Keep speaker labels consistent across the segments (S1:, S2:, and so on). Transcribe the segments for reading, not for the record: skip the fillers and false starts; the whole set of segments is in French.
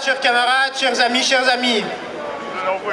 S1: Chers camarades, chers amis,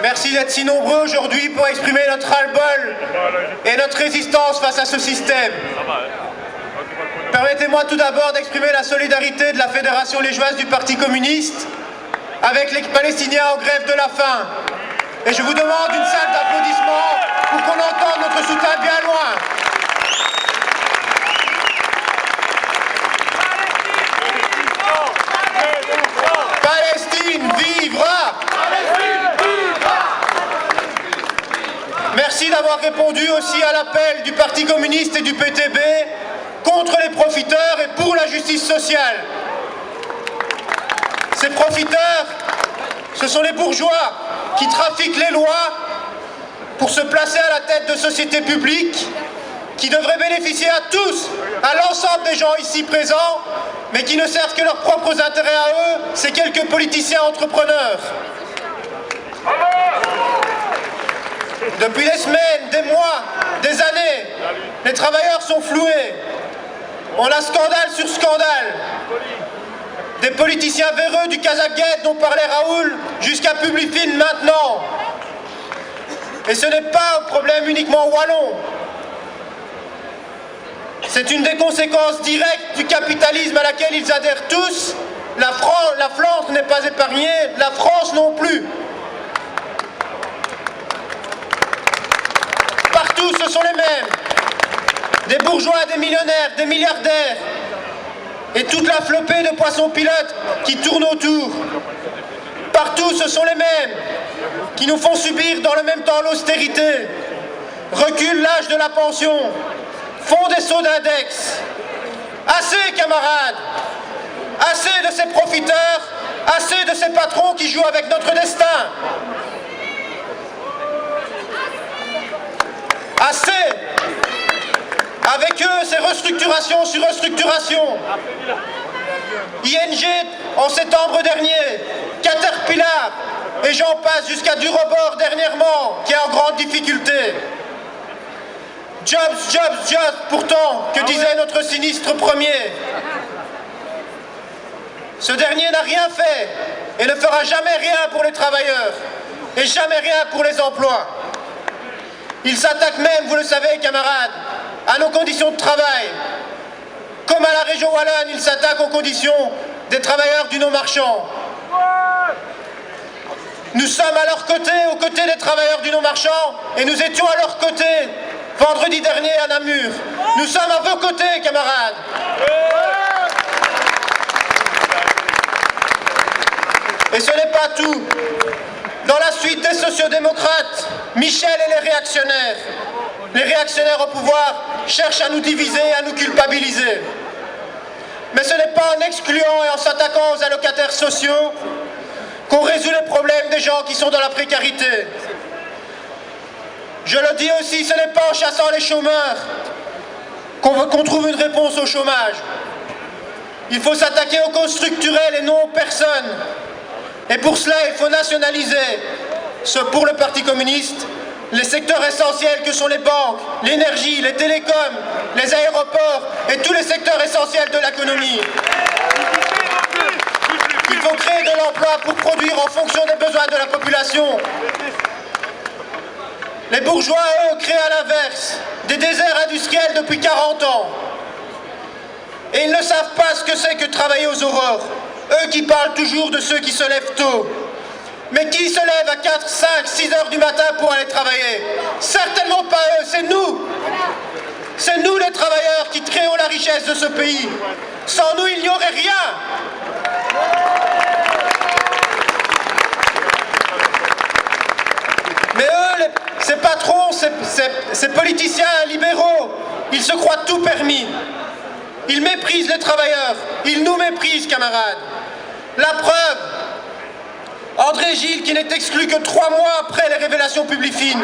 S1: merci d'être si nombreux aujourd'hui pour exprimer notre ras-le-bol et notre résistance face à ce système. Permettez-moi tout d'abord d'exprimer la solidarité de la Fédération liégeoise du Parti communiste avec les Palestiniens en grève de la faim. Et je vous demande une salle d'applaudissements pour qu'on entende notre soutien bien loin. Palestine vivra! Merci d'avoir répondu aussi à l'appel du Parti communiste et du PTB contre les profiteurs et pour la justice sociale. Ces profiteurs, ce sont les bourgeois qui trafiquent les lois pour se placer à la tête de sociétés publiques qui devraient bénéficier à tous, à l'ensemble des gens ici présents, mais qui ne servent que leurs propres intérêts à eux, c'est quelques politiciens entrepreneurs. Depuis des semaines, des mois, des années, les travailleurs sont floués. On a scandale sur scandale. Des politiciens véreux du Kazakh dont parlait Raoul, jusqu'à Publifin maintenant. Et ce n'est pas un problème uniquement wallon. C'est une des conséquences directes du capitalisme à laquelle ils adhèrent tous. La Flandre n'est pas épargnée, la France non plus. Partout, ce sont les mêmes. Des bourgeois, des millionnaires, des milliardaires. Et toute la flopée de poissons pilotes qui tournent autour. Partout, ce sont les mêmes qui nous font subir dans le même temps l'austérité. Recule l'âge de la pension. Font des sauts d'index. Assez, camarades. Assez de ces profiteurs. Assez de ces patrons qui jouent avec notre destin. Assez. Avec eux, c'est restructuration sur restructuration. ING en septembre dernier, Caterpillar, et j'en passe jusqu'à Durobor dernièrement, qui est en grande difficulté. Jobs, jobs, jobs, pourtant, que disait notre sinistre premier. Ce dernier n'a rien fait et ne fera jamais rien pour les travailleurs et jamais rien pour les emplois. Il s'attaque même, vous le savez, camarades, à nos conditions de travail. Comme à la région wallonne, il s'attaque aux conditions des travailleurs du non-marchand. Nous sommes à leur côté, aux côtés des travailleurs du non-marchand, et nous étions à leur côté vendredi dernier à Namur. Nous sommes à vos côtés, camarades. Et ce n'est pas tout. Dans la suite des sociodémocrates, Michel et les réactionnaires au pouvoir cherchent à nous diviser, à nous culpabiliser. Mais ce n'est pas en excluant et en s'attaquant aux allocataires sociaux qu'on résout les problèmes des gens qui sont dans la précarité. Je le dis aussi, ce n'est pas en chassant les chômeurs qu'on trouve une réponse au chômage. Il faut s'attaquer aux causes structurelles et non aux personnes. Et pour cela, il faut nationaliser, pour le Parti communiste, les secteurs essentiels que sont les banques, l'énergie, les télécoms, les aéroports et tous les secteurs essentiels de l'économie. Il faut créer de l'emploi pour produire en fonction des besoins de la population. Les bourgeois, eux, créent à l'inverse des déserts industriels depuis 40 ans. Et ils ne savent pas ce que c'est que travailler aux aurores. Eux qui parlent toujours de ceux qui se lèvent tôt. Mais qui se lèvent à 4, 5, 6 heures du matin pour aller travailler? Certainement pas eux, c'est nous. C'est nous les travailleurs qui créons la richesse de ce pays. Sans nous, il n'y aurait rien. Mais eux, ces patrons, ces politiciens libéraux, ils se croient tout permis. Ils méprisent les travailleurs. Ils nous méprisent, camarades. La preuve, André Gilles, qui n'est exclu que 3 mois après les révélations Publifin,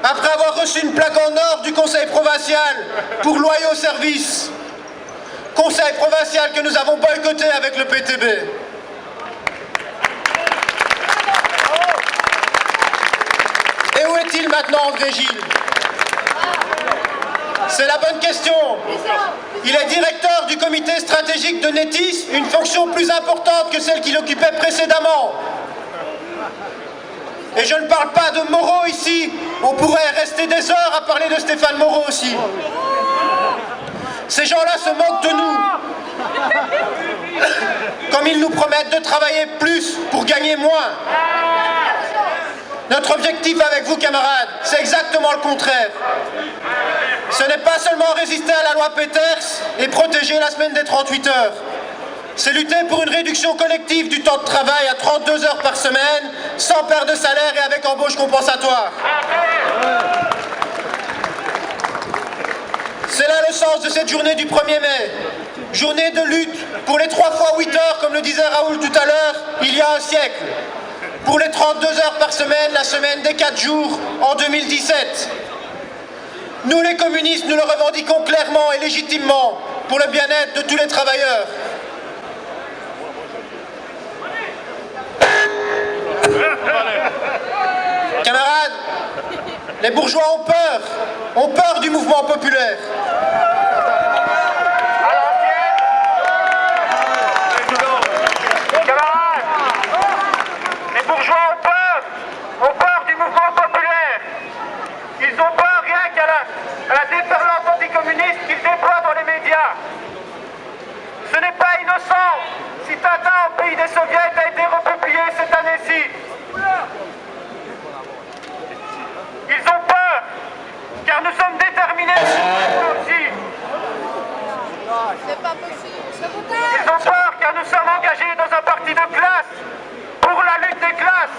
S1: après avoir reçu une plaque en or du Conseil provincial pour loyaux services. Conseil provincial que nous avons boycotté avec le PTB. Et où est-il maintenant, André Gilles? C'est la bonne question. Il est directeur du comité stratégique de Netis, une fonction plus importante que celle qu'il occupait précédemment. Et je ne parle pas de Moreau ici. On pourrait rester des heures à parler de Stéphane Moreau aussi. Ces gens-là se moquent de nous. Comme ils nous promettent de travailler plus pour gagner moins. Notre objectif avec vous, camarades, c'est exactement le contraire. Ce n'est pas seulement résister à la loi Peters et protéger la semaine des 38 heures. C'est lutter pour une réduction collective du temps de travail à 32 heures par semaine, sans perte de salaire et avec embauche compensatoire. C'est là le sens de cette journée du 1er mai. Journée de lutte pour les 3 fois 8 heures, comme le disait Raoul tout à l'heure, il y a un siècle. Pour les 32 heures par semaine, la semaine des 4 jours, en 2017. Nous, les communistes, nous le revendiquons clairement et légitimement pour le bien-être de tous les travailleurs. Camarades, les bourgeois ont peur du mouvement populaire.
S2: Ont peur du mouvement populaire. Ils ont peur rien qu'à la déferlante anticommuniste qu'ils déploient dans les médias. Ce n'est pas innocent si Tintin au pays des soviets a été republié cette année-ci. Ils ont peur, car nous sommes déterminés aussi.
S3: C'est pas possible.
S2: Ils ont peur, car nous sommes engagés dans un parti de classe, pour la lutte des classes.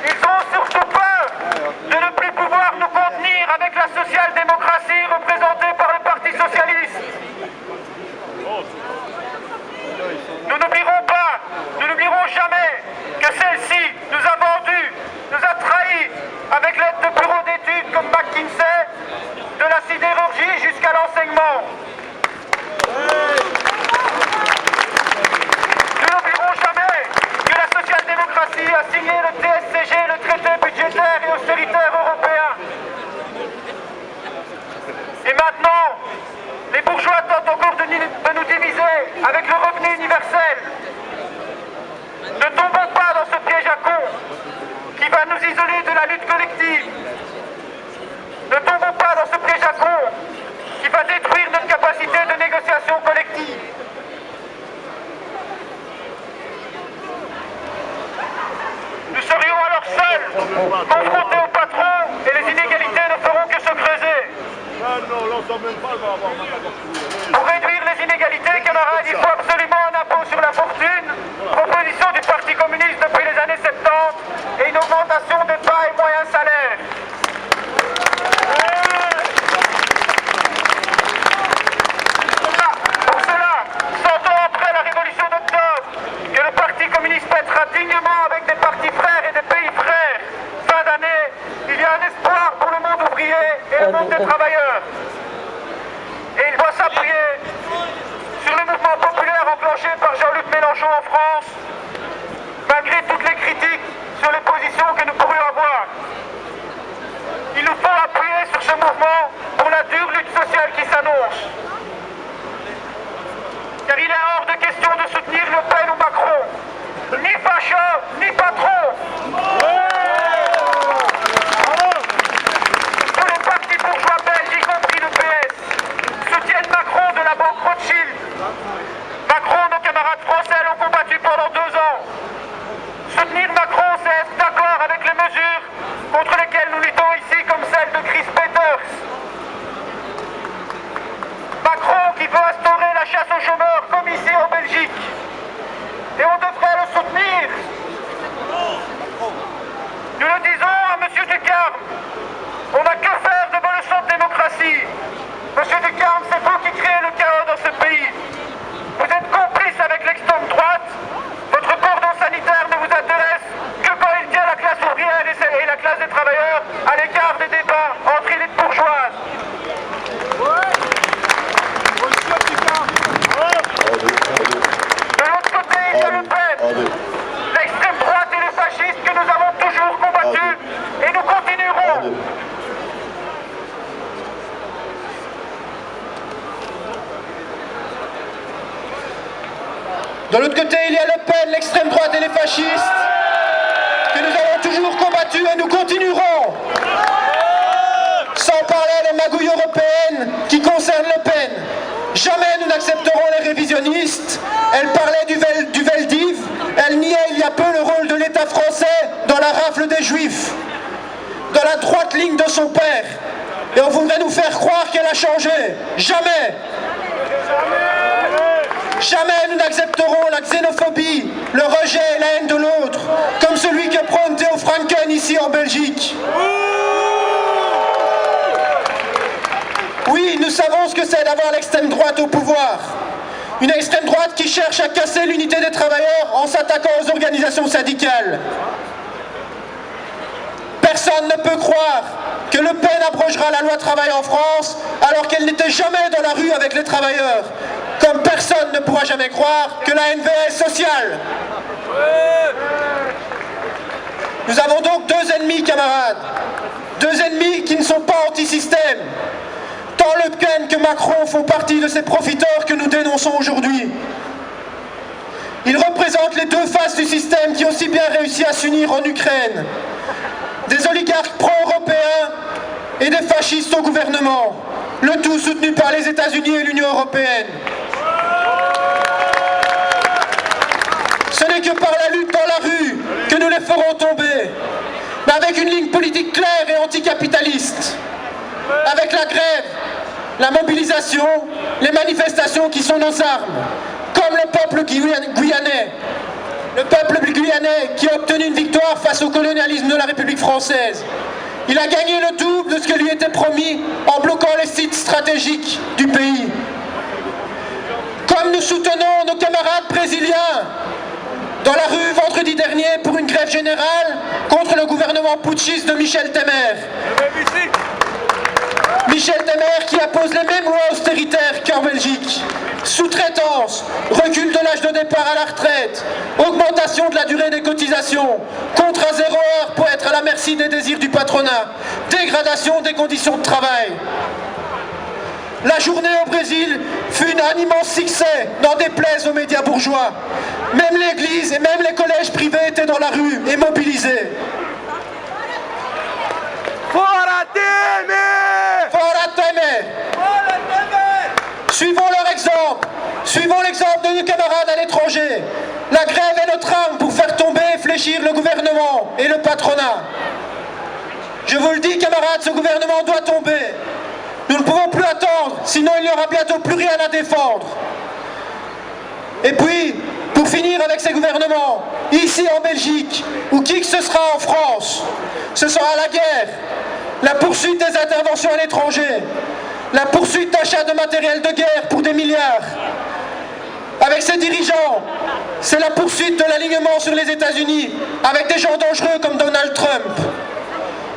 S2: Ils ont surtout peur de ne plus pouvoir nous contenir avec la social-démocratie représentée par le Parti socialiste. Nous n'oublierons pas, nous n'oublierons jamais que celle-ci nous a vendus, nous a trahis avec l'aide de bureaux d'études comme McKinsey, de la sidérurgie jusqu'à l'enseignement. Nous n'oublierons jamais que la social-démocratie a signé le TSCG, le traité budgétaire et austéritaire européen. Et maintenant, les bourgeois tentent encore de nous diviser avec le revenu universel. Ne tombons pas dans ce piège à con qui va nous isoler de la lutte collective. Ne tombons pas dans ce piège à con qui va détruire notre capacité de négociation collective. Nous serions alors seuls, confrontés au patron, et les inégalités ne feront que se creuser. Pour réduire les inégalités, camarades, il faut absolument un impôt sur la fortune, proposition du Parti communiste depuis les années 70, et une augmentation des bas et moyens salaires. Pour cela, 100 ans après la révolution d'octobre, que le Parti communiste pètera dignement avec des partis frères et des pays frères. Fin d'année, il y a un espoir pour le monde ouvrier et le monde des travailleurs. Et il doit s'appuyer sur le mouvement populaire enclenché par Jean-Luc Mélenchon en France, malgré toutes les critiques sur les positions que nous pourrions avoir. Il nous faut appuyer sur ce mouvement pour la dure lutte sociale qui s'annonce. Car il est hors de question de soutenir Le Pen ou Macron. Ni facho, ni patron. Tous les partis bourgeois belges, y compris le PS, soutiennent Macron de la banque Rothschild. Macron, nos camarades français l'ont combattu pendant 2 ans. Soutenir Macron, c'est être d'accord avec les
S1: De l'autre côté, il y a Le Pen, l'extrême droite et les fascistes, que nous avons toujours combattus et nous continuerons. Sans parler des magouilles européennes qui concernent Le Pen. Jamais nous n'accepterons les révisionnistes. Elle parlait du Veldiv, elle niait il y a peu le rôle de l'État français dans la rafle des Juifs, dans la droite ligne de son père. Et on voudrait nous faire croire qu'elle a changé. Jamais. Jamais nous n'accepterons la xénophobie, le rejet et la haine de l'autre, comme celui que prône Theo Franken ici en Belgique. Oui, nous savons ce que c'est d'avoir l'extrême droite au pouvoir. Une extrême droite qui cherche à casser l'unité des travailleurs en s'attaquant aux organisations syndicales. Personne ne peut croire que Le Pen abrogera la loi travail en France alors qu'elle n'était jamais dans la rue avec les travailleurs. Comme personne ne pourra jamais croire que la NVA est sociale. Nous avons donc deux ennemis, camarades. Deux ennemis qui ne sont pas anti-système. Tant Le Pen que Macron font partie de ces profiteurs que nous dénonçons aujourd'hui. Ils représentent les deux faces du système qui ont si bien réussi à s'unir en Ukraine. Des oligarques pro-européens et des fascistes au gouvernement. Le tout soutenu par les États-Unis et l'Union européenne. Ce n'est que par la lutte dans la rue que nous les ferons tomber, mais avec une ligne politique claire et anticapitaliste, avec la grève, la mobilisation, les manifestations qui sont nos armes, comme le peuple guyanais. Le peuple guyanais qui a obtenu une victoire face au colonialisme de la République française. Il a gagné le double de ce que lui était promis en bloquant les sites stratégiques du pays. Comme nous soutenons nos camarades brésiliens dans la rue vendredi dernier pour une grève générale contre le gouvernement putschiste de Michel Temer. Michel Temer qui appose les mêmes lois austéritaires qu'en Belgique. Sous-traitance, recul de l'âge de départ à la retraite, augmentation de la durée des cotisations, contrat 0 heure pour être à la merci des désirs du patronat, dégradation des conditions de travail. La journée au Brésil fut un immense succès, n'en déplaise aux médias bourgeois. Même l'église et même les collèges privés étaient dans la rue et mobilisés.
S2: Fora Temer!
S1: Fora Temer! Suivons leur exemple. Suivons l'exemple de nos camarades à l'étranger. La grève est notre arme pour faire tomber et fléchir le gouvernement et le patronat. Je vous le dis, camarades, ce gouvernement doit tomber. Nous ne pouvons plus attendre, sinon il n'y aura bientôt plus rien à défendre. Et puis, pour finir avec ces gouvernements, ici en Belgique, ou qui que ce sera en France, ce sera la guerre, la poursuite des interventions à l'étranger, la poursuite d'achat de matériel de guerre pour des milliards. Avec ces dirigeants, c'est la poursuite de l'alignement sur les États-Unis, avec des gens dangereux comme Donald Trump,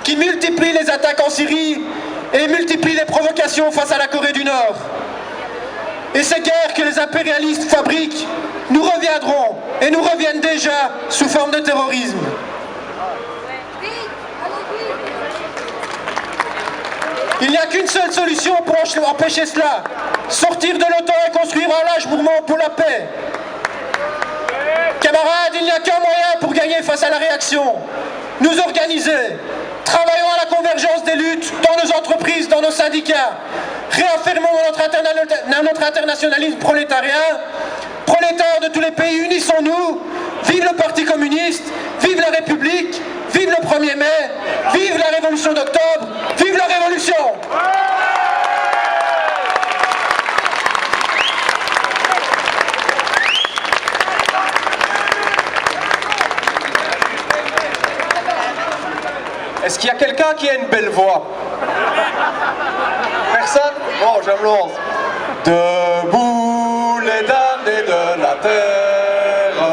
S1: qui multiplient les attaques en Syrie et multiplient les provocations face à la Corée du Nord. Et ces guerres que les impérialistes fabriquent nous reviendront, et nous reviennent déjà sous forme de terrorisme. Il n'y a qu'une seule solution pour empêcher cela. Sortir de l'OTAN et construire un large mouvement pour la paix. Camarades, il n'y a qu'un moyen pour gagner face à la réaction. Nous organiser. Travaillons à la convergence des luttes dans nos entreprises, dans nos syndicats. Réaffirmons notre internationalisme prolétarien. Prolétaires de tous les pays, unissons-nous. Vive le Parti communiste, vive la République, vive le 1er mai, vive la Révolution d'octobre, vive la Révolution!
S3: Est-ce qu'il y a quelqu'un qui a une belle voix? Personne? Bon, je me lance. Debout les damnés de la terre,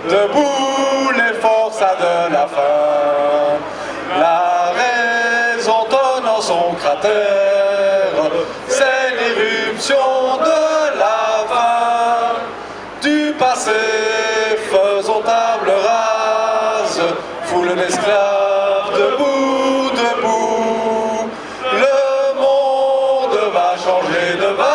S3: debout les forçats de la faim, la raison donnant son cratère, c'est l'irruption de la fin. Du passé faisons table rase, foule d'esclaves debout, debout, le monde va changer de base.